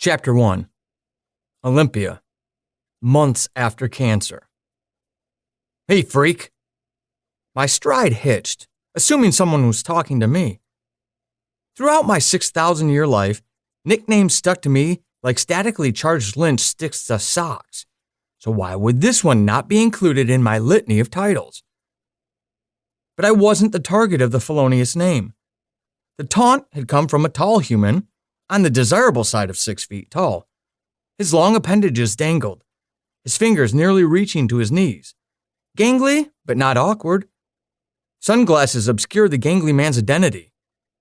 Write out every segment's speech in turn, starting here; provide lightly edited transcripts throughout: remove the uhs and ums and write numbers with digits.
Chapter 1. Olympia. Months after cancer. Hey, freak. My stride hitched, assuming someone was talking to me. Throughout my 6,000-year life, nicknames stuck to me like statically charged lint sticks to socks. So why would this one not be included in my litany of titles? But I wasn't the target of the felonious name. The taunt had come from a tall human, on the desirable side of 6 feet tall. His long appendages dangled, his fingers nearly reaching to his knees. Gangly, but not awkward. Sunglasses obscured the gangly man's identity,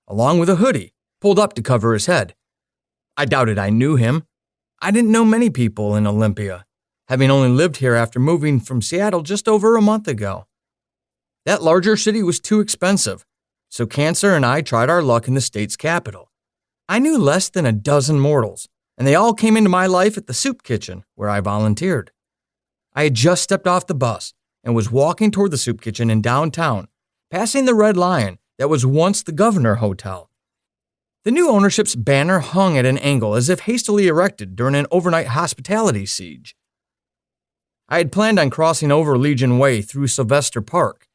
along with a hoodie pulled up to cover his head. I doubted I knew him. I didn't know many people in Olympia, having only lived here after moving from Seattle just over a month ago. That larger city was too expensive, so Cancer and I tried our luck in the state's capital. I knew less than a dozen mortals, and they all came into my life at the soup kitchen, where I volunteered. I had just stepped off the bus and was walking toward the soup kitchen in downtown, passing the Red Lion that was once the Governor Hotel. The new ownership's banner hung at an angle as if hastily erected during an overnight hospitality siege. I had planned on crossing over Legion Way through Sylvester Park,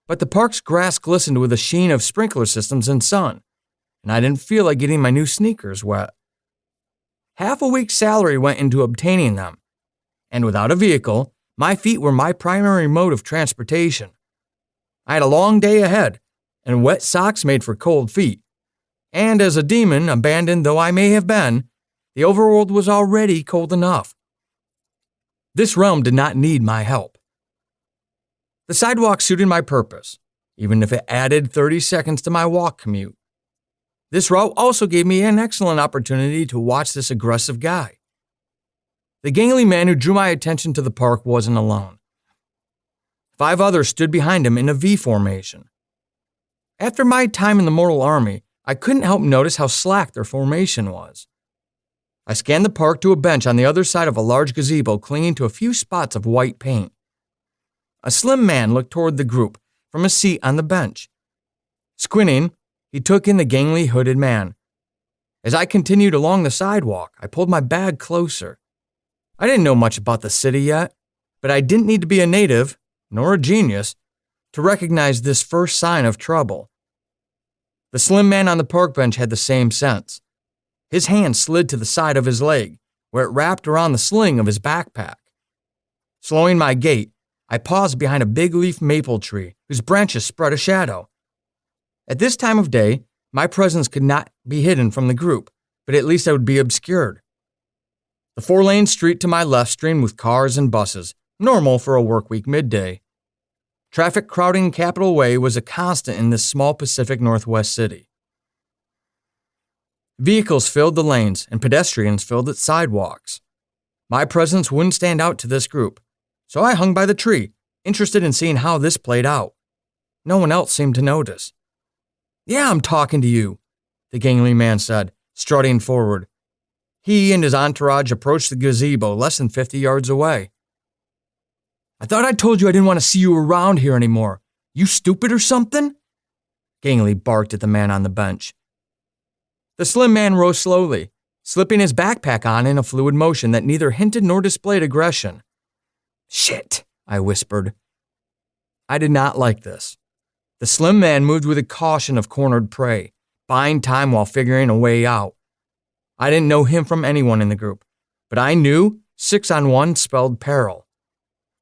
but the park's grass glistened with a sheen of sprinkler systems and sun, and I didn't feel like getting my new sneakers wet. Half a week's salary went into obtaining them, and without a vehicle, my feet were my primary mode of transportation. I had a long day ahead, and wet socks made for cold feet, and as a demon, abandoned though I may have been, the overworld was already cold enough. This realm did not need my help. The sidewalk suited my purpose, even if it added 30 seconds to my walk commute. This route also gave me an excellent opportunity to watch this aggressive guy. The gangly man who drew my attention to the park wasn't alone. 5 others stood behind him in a V formation. After my time in the mortal army, I couldn't help notice how slack their formation was. I scanned the park to a bench on the other side of a large gazebo clinging to a few spots of white paint. A slim man looked toward the group from a seat on the bench. Squinting, he took in the gangly hooded man. As I continued along the sidewalk, I pulled my bag closer. I didn't know much about the city yet, but I didn't need to be a native, nor a genius, to recognize this first sign of trouble. The slim man on the park bench had the same sense. His hand slid to the side of his leg, where it wrapped around the sling of his backpack. Slowing my gait, I paused behind a big leaf maple tree whose branches spread a shadow. At this time of day, my presence could not be hidden from the group, but at least I would be obscured. The 4-lane street to my left streamed with cars and buses, normal for a workweek midday. Traffic crowding Capitol Way was a constant in this small Pacific Northwest city. Vehicles filled the lanes and pedestrians filled its sidewalks. My presence wouldn't stand out to this group, so I hung by the tree, interested in seeing how this played out. No one else seemed to notice. "Yeah, I'm talking to you," the gangly man said, strutting forward. He and his entourage approached the gazebo less than 50 yards away. "I thought I told you I didn't want to see you around here anymore. You stupid or something?" Gangly barked at the man on the bench. The slim man rose slowly, slipping his backpack on in a fluid motion that neither hinted nor displayed aggression. "Shit," I whispered. I did not like this. The slim man moved with a caution of cornered prey, buying time while figuring a way out. I didn't know him from anyone in the group, but I knew 6-on-1 spelled peril.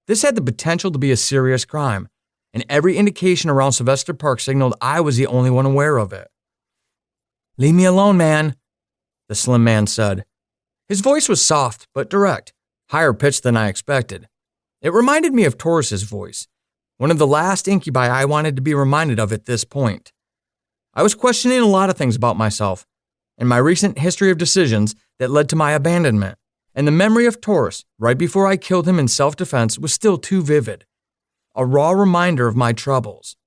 This had the potential to be a serious crime, and every indication around Sylvester Park signaled I was the only one aware of it. "Leave me alone, man," the slim man said. His voice was soft but direct, higher pitched than I expected. It reminded me of Taurus's voice, one of the last incubi I wanted to be reminded of at this point. I was questioning a lot of things about myself, and my recent history of decisions that led to my abandonment, and the memory of Taurus right before I killed him in self-defense was still too vivid. A raw reminder of my troubles.